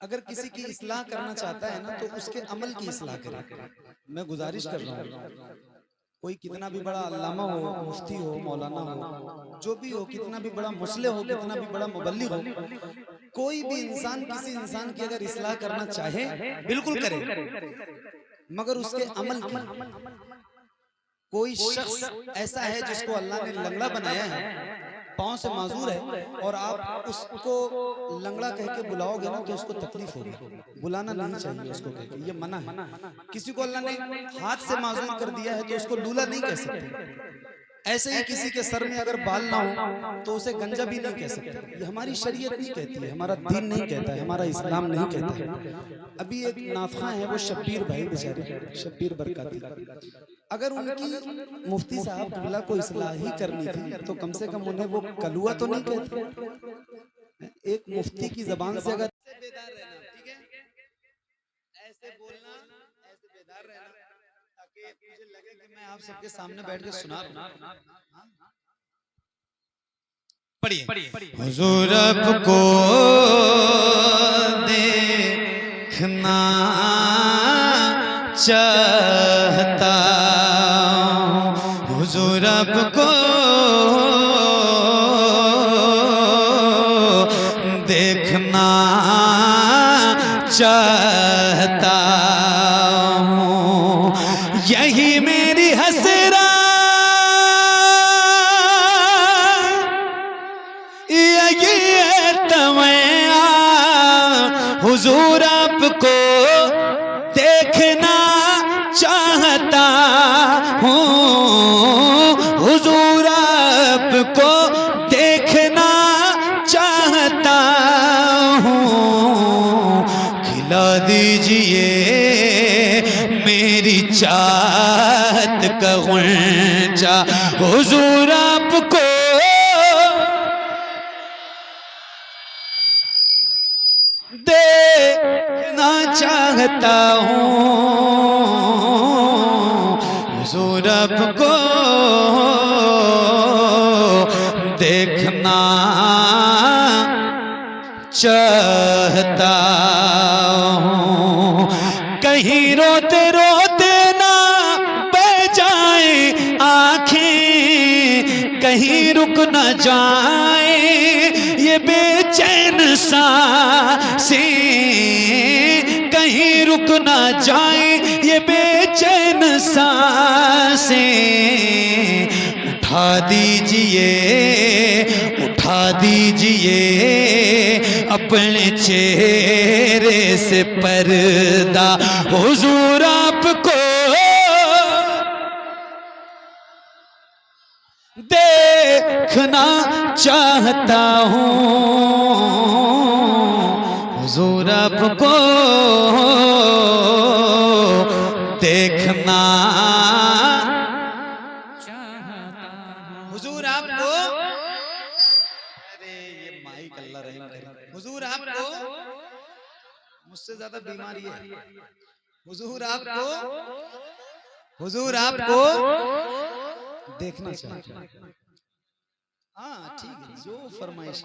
अगर किसी की इस्लाह करना चाहता है ना तो उसके अमल की इस्लाह करे। मैं गुजारिश कर रहा हूँ, कोई कितना भी बड़ा अल्लामा हो, मुफ्ती हो, मौलाना हो, जो भी हो, कितना भी बड़ा मुस्लिम हो, कितना भी बड़ा मुबल्लिग हो, कोई भी इंसान किसी इंसान की अगर इस्लाह करना चाहे बिल्कुल करे, मगर उसके अमल की। कोई शख्स ऐसा है जिसको अल्लाह ने लंगड़ा बनाया है, पांव से माजूर है, और आप उसको लंगड़ा कह के बुलाओगे ना तो उसको तकलीफ होगी। बुलाना नहीं चाहिए उसको कह के, ये मना है। किसी को अल्लाह ने हाथ से माजूर कर दिया है तो उसको लूला नहीं कह सकते। ऐसे ही किसी के सर में अगर बाल ना हो तो उसे गंजा भी नहीं कह सकते। ये हमारी शरीयत नहीं कहती है, हमारा दीन नहीं कहता है, हमारा इस्लाम नहीं कहता है। अभी एक नाफा है, वो शब्बीर भाई बेचारे, शब्बीर बरकाती, अगर उनकी मुफ्ती साहब किबला को इस्लाह ही करनी थी तो कम से कम उन्हें वो कलुआ तो नहीं कहते। एक मुफ्ती की जबान से अगर बेदार रहना, ठीक है, ऐसे बोलना, ऐसे बेदार रहना, ताकि मुझे लगे कि मैं आप सबके सामने बैठ के सुना रहा हूं। पढ़िए। हुजूर आपको देखना चाहता हूं, हुजूर आपको देखना चाहता हूं, यही मेरी हसरा, यही तमन्ना, हुजूर आपको देखना चाहता हूँ, हुजूर आपको देखना चाहता हूँ, खिला दीजिए मेरी चाहत का गुंजा, हुजूर आपको देखना चाहता हूँ, हुजूर आपको देखना चाहता हूँ, कहीं रोते रोते ना बह जाए आँखें, कहीं रुक ना जाए ये बेचैन सांसें, कहीं रुक ना जाए ये बेचैन सांसें, उठा दीजिए, उठा दीजिए अपने चेहरे से पर्दा, हुजूर आपको देखना चाहता हूँ, हुजूर आपको देखना चाहता हूँ, हुजूर आपको, अरे ये माइक अल्लाह रहम करे, हुजूर आपको, मुझसे ज्यादा बीमारी है, हुजूर आपको, हुजूर आपको देखना चाहता हूं। हाँ ठीक है, जो फरमाइश,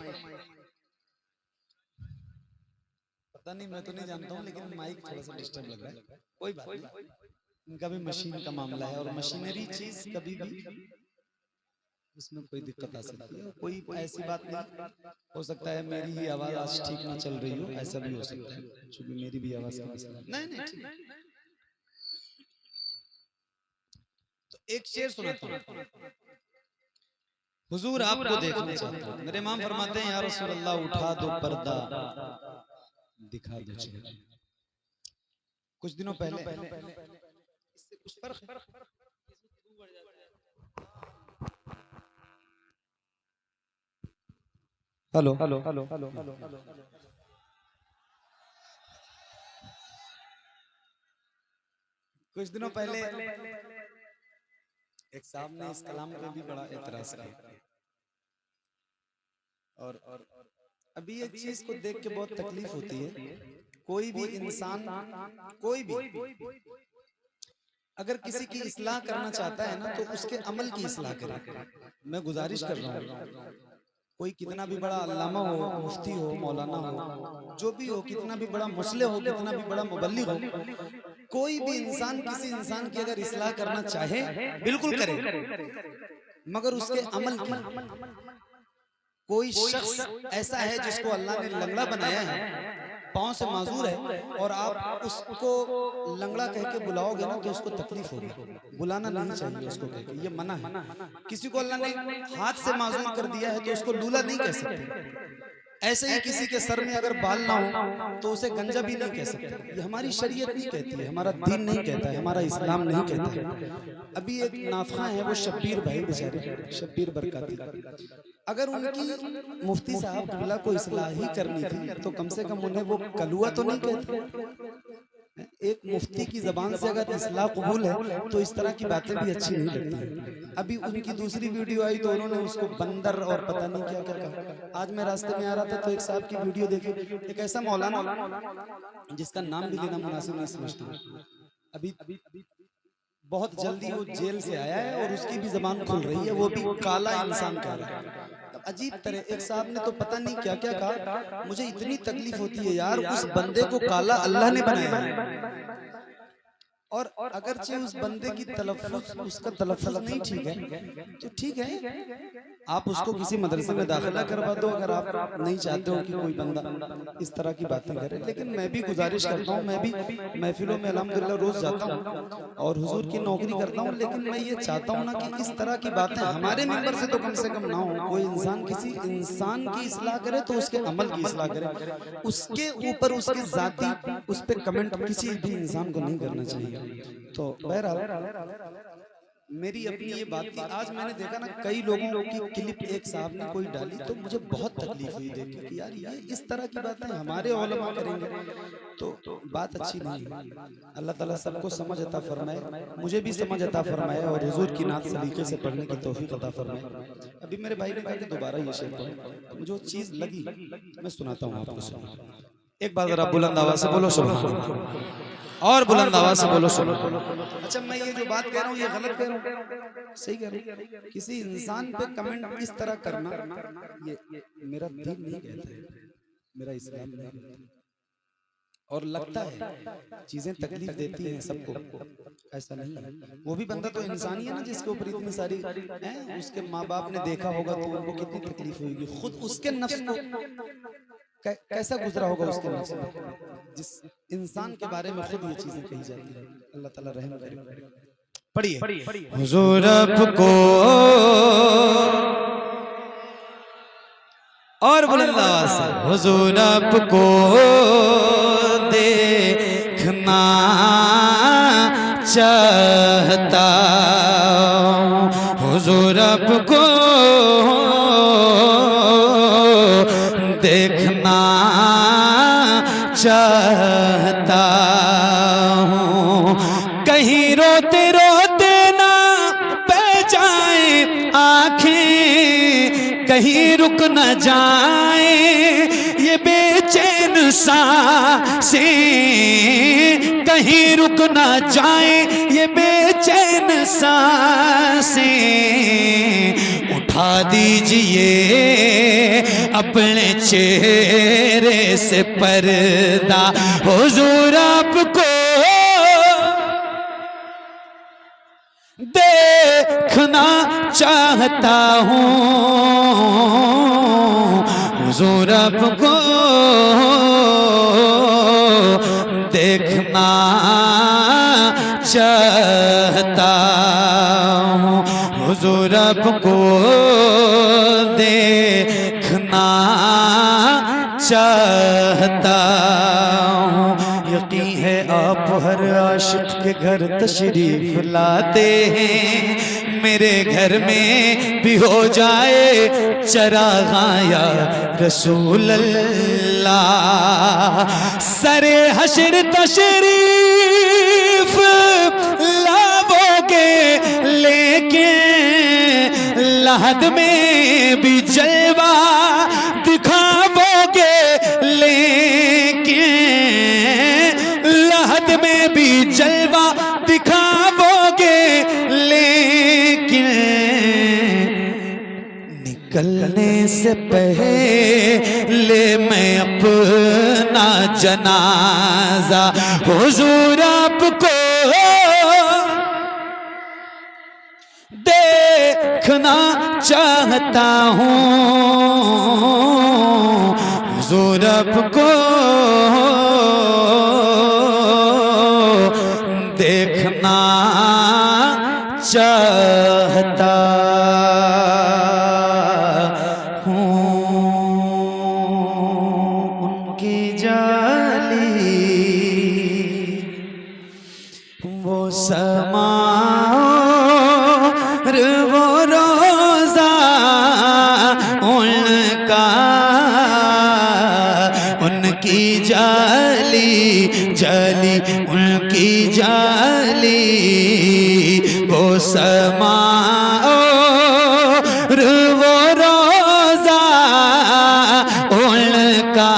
पता नहीं, मैं तो नहीं जानता हूँ, लेकिन माइक थोड़ा सा डिस्टर्ब लग रहा है, कोई बात नहीं, इनका भी मशीन का मामला है, और मशीनरी चीज कभी भी उसमें कोई दिक्कत आ सकती है। कोई ऐसी बात नहीं, हो सकता है मेरी ही आवाज आज ठीक ना चल रही हो, ऐसा भी हो सकता है, क्योंकि मेरी भी आवाज का मसला नहीं नहीं ठीक। तो एक शेर सुनाता हूं, हुजूर आपको देखना चाहता हूं, मेरे इमाम फरमाते हैं या रसूल अल्लाह उठा दो पर्दा, दिखा दो चेहरा। कुछ दिनों पहले इससे कुछ फर्क, हेलो हेलो हेलो हेलो, कुछ दिनों पहले एक साहब ने इस कलाम पे भी बड़ा एतराज किया, और अभी एक चीज को देख के बहुत तकलीफ होती है। कोई भी इंसान, कोई भी अगर किसी की इस्लाह करना चाहता है ना तो उसके अमल की इस्लाह करे। मैं गुजारिश कर रहा हूँ, कोई कितना भी बड़ा अल्लामा हो, मुफ्ती हो, मौलाना हो, जो भी हो, कितना भी बड़ा मुस्लिम हो, कितना भी बड़ा मुबल्लिग हो, कोई भी इंसान किसी इंसान की अगर इस्लाह करना चाहे बिल्कुल करे, मगर उसके अमल की। कोई शख्स ऐसा है जिसको अल्लाह ने लंगड़ा बनाया है, पांव से माजूर है, और आप उसको लंगड़ा कह के बुलाओगे ना तो उसको तकलीफ होगी। बुलाना नहीं चाहिए उसको कह के, ये मना है। किसी को अल्लाह ने हाथ से माजूर कर दिया है तो उसको लूला नहीं कह सकते। ऐसे ही किसी के सर में अगर बाल ना हो तो उसे गंजा भी नहीं कह सकते। ये हमारी शरीयत नहीं कहती है, हमारा दीन नहीं कहता है, हमारा इस्लाम नहीं कहता है। अभी एक नाफा है, वो शब्बीर भाई बेचारे, शब्बीर बरकाती, अगर उनकी मुफ्ती साहब किबला को इस्लाह ही करनी थी तो कम से कम उन्हें वो कलुआ तो नहीं कहते। एक मुफ्ती की जबान से अगर इस्लाह कबूल है तो इस तरह की बातें भी अच्छी नहीं लगती। अभी उनकी दूसरी वीडियो आई तो उन्होंने उसको बंदर और पता नहीं क्या क्या कहा। आज मैं रास्ते में आ रहा था तो एक साहब की वीडियो देखी, एक ऐसा मौलाना जिसका नाम भी लेना मुनासिब नहीं समझता, अभी बहुत जल्दी वो जेल से आया है और उसकी भी जबान खुल रही है, वो भी काला इंसान कह रहा है। अजीब तरह एक साहब ने तो पता नहीं क्या क्या कहा। मुझे इतनी तकलीफ होती है यार, उस बंदे को काला अल्लाह ने बनाया है, और अगरचे उस बंदे की तलफ्फुज़, उसका तलफ्फुज़ नहीं ठीक है तो ठीक है, आप उसको किसी मदरसे में दाखिला करवा दो अगर आप नहीं चाहते हो कि कोई बंदा इस तरह की बातें करे। लेकिन मैं भी गुजारिश करता हूँ, मैं भी महफिलों में अल्हम्दुलिल्लाह रोज जाता हूँ और हुजूर की नौकरी करता हूँ, लेकिन मैं ये चाहता हूँ ना कि इस तरह की बातें हमारे मिंबर से तो कम ना हो। कोई इंसान किसी इंसान की इस्लाह करे तो उसके अमल की इस्लाह करे, उसके ऊपर उसकी जाती उस पर कमेंट किसी भी इंसान को नहीं करना चाहिए। तो बहरहाल मेरी अपनी ये बात थी। आज मैंने देखा ना कई लोगों की क्लिप एक साहब ने कोई डाली तो मुझे बहुत तकलीफ हुई देख के कि यार ये इस तरह की बातें हमारे उलमा करेंगे तो बात अच्छी नहीं है। अल्लाह ताला सबको समझ अता फरमाए, मुझे भी समझ अता फरमाए और हुजूर की नात सलीके से पढ़ने की तौफीक अता फरमाए। अभी मेरे भाई ने कहा कि दोबारा ये शेर पढ़ो, तो मुझे वो चीज लगी, मैं सुनाता हूँ आपको। सुनो एक बार जरा बुलंद आवाज से बोलो सुभान अल्लाह, और बुलंद आवाज से बोलो सुनो। अच्छा मैं ये जो बात कह रहा हूँ ये गलत कह रहा हूँ, सही कह रहा हूँ? किसी इंसान पे कमेंट इस तरह करना ये मेरा दीन नहीं कहता है, मेरा इस्लाम नहीं कहता है। और लगता है चीजें तकलीफ देती हैं सबको, ऐसा नहीं है। वो भी बंदा तो इंसान ही है ना जिसके ऊपर इतनी सारी है, उसके माँ बाप ने देखा होगा तो उनको कितनी तकलीफ होगी, खुद उसके नफ्स को कैसा गुजरा होगा उसके नफ्स में, जिस इंसान के बारे में खुद ये चीजें कही जाती है। अल्लाह ताला रहम करे। पढ़िए हुजूर आपको और बुलंद आवाज से, हुजूर आपको देखना चाहता हूँ, हुजूर आपको देखना चाहता हूँ, कहीं रोते रोते ना बह जाए आँखें, कहीं रुक न जाए ये बेचैन सांसें, कहीं रुक न जाए ये बेचैन सांसें, उठा दीजिए अपने चेहरे से पर्दा, हुजूर आपको देखना चाहता हूँ, हुजूर आपको देखना चाहता हूँ, हुजूर आपको देखना चाहता हूँ। यकीन है आप हर आशिक के घर तशरीफ लाते हैं, मेरे घर में भी हो जाए चराग़ां या रसूल अल्लाह, सरे हश्र तशरीफ लाओगे लेके लहद में भी जलवा दिखाओगे, लेके लहद में भी जलवा दिखाओगे, लेकिन निकलने से पहले मैं अपना जनाजा हुजूर आपको देखना चाहता हूँ, हुजूर आपको देखना चाहता हूँ। उनकी जाली वो समा वो रोजा उनका, उनकी जाली जाली उनकी जाली वो समा वो रोजा उनका,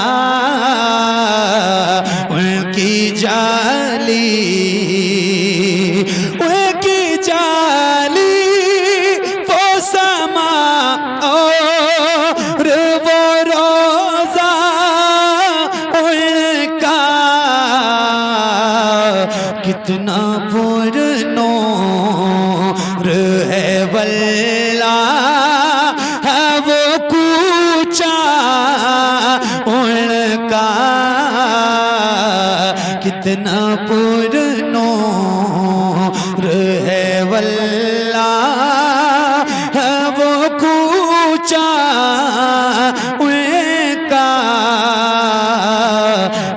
उनकी जाली उनकी जाली वो समा और वो रोजा उनका, कितना पुरनूर है वल्लाह है वो कूचा उनका, कितना पुरनूर है वल्लाह है वो कूचा उनका,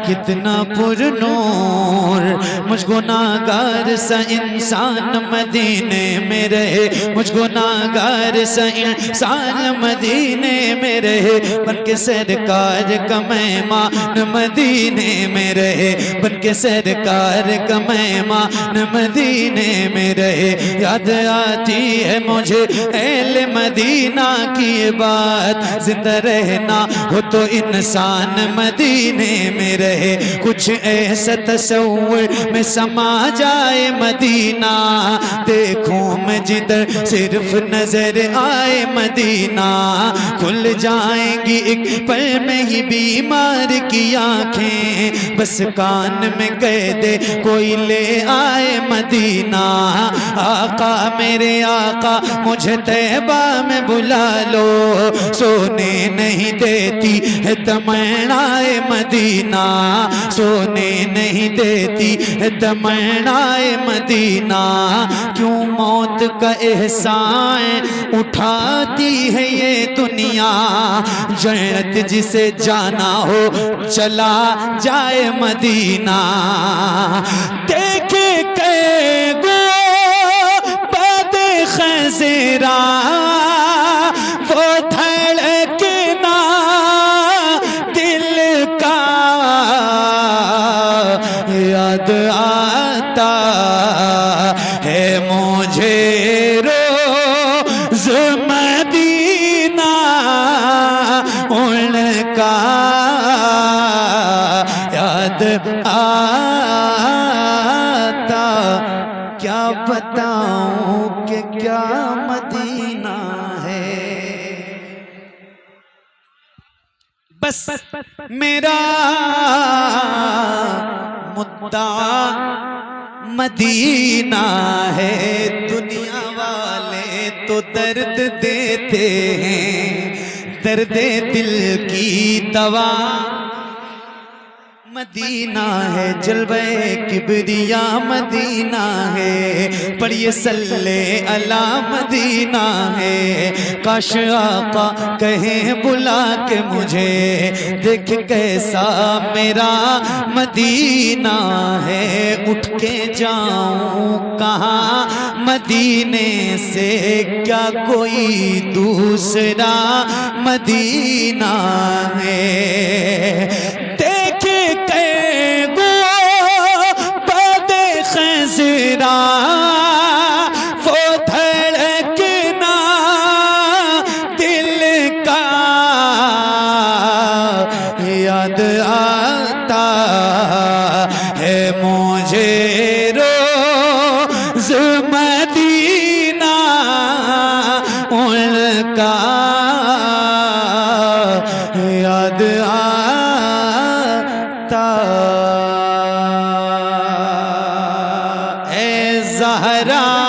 कितना पुरनूर। मुझ गुनाहगार सा इंसान मदीने में रहे, मुझ गुनाहगार सा इंसान मदीने में रहे, बनके सरकार का मेहमान मदीने में रहे, बनके सरकार का मेहमान मदीने में रहे। याद आती है मुझे अहले मदीना की ये बात, जिंदा रहना हो तो इंसान मदीने में रहे, कुछ ऐसा तस्वीर में समा जाए मदीना, देखूं मैं जिधर सिर्फ नजर आए मदीना, खुल जाएंगी एक पल में ही बीमार की आंखें, बस कान में कह दे कोई ले आए मदीना। आका मेरे आका मुझे तैबा में बुला लो, सोने नहीं देती है तमन्नाए मदीना, सोने नहीं देती है तमन्नाए मदीना, क्यों मौत का एहसान उठाती है ये दुनिया, जन्नत जिसे जाना हो चला जाए मदीना। देखे के गो बाद खज़रा वो धड़कना दिल का, याद आता है मुझे रोज़ मदीना उनका, याद आता। क्या बताऊं कि क्या मदीना है, बस मेरा मुद्दा मदीना है। दुनिया वाले तो दर्द देते हैं, दर्द दिल की दवा मदीना है, जलवे किबरिया मदीना है, पढ़िए सल्ले अला मदीना है। काश आका कहे बुला के मुझे, देख कैसा मेरा मदीना है, उठ के जाऊं कहाँ मदीने से, क्या कोई दूसरा मदीना है। देखे के गो बाद खज़रा वो धड़कना दिल का, याद आता है मुझे रोज़ मदीना उनका, करता ए ज़हरा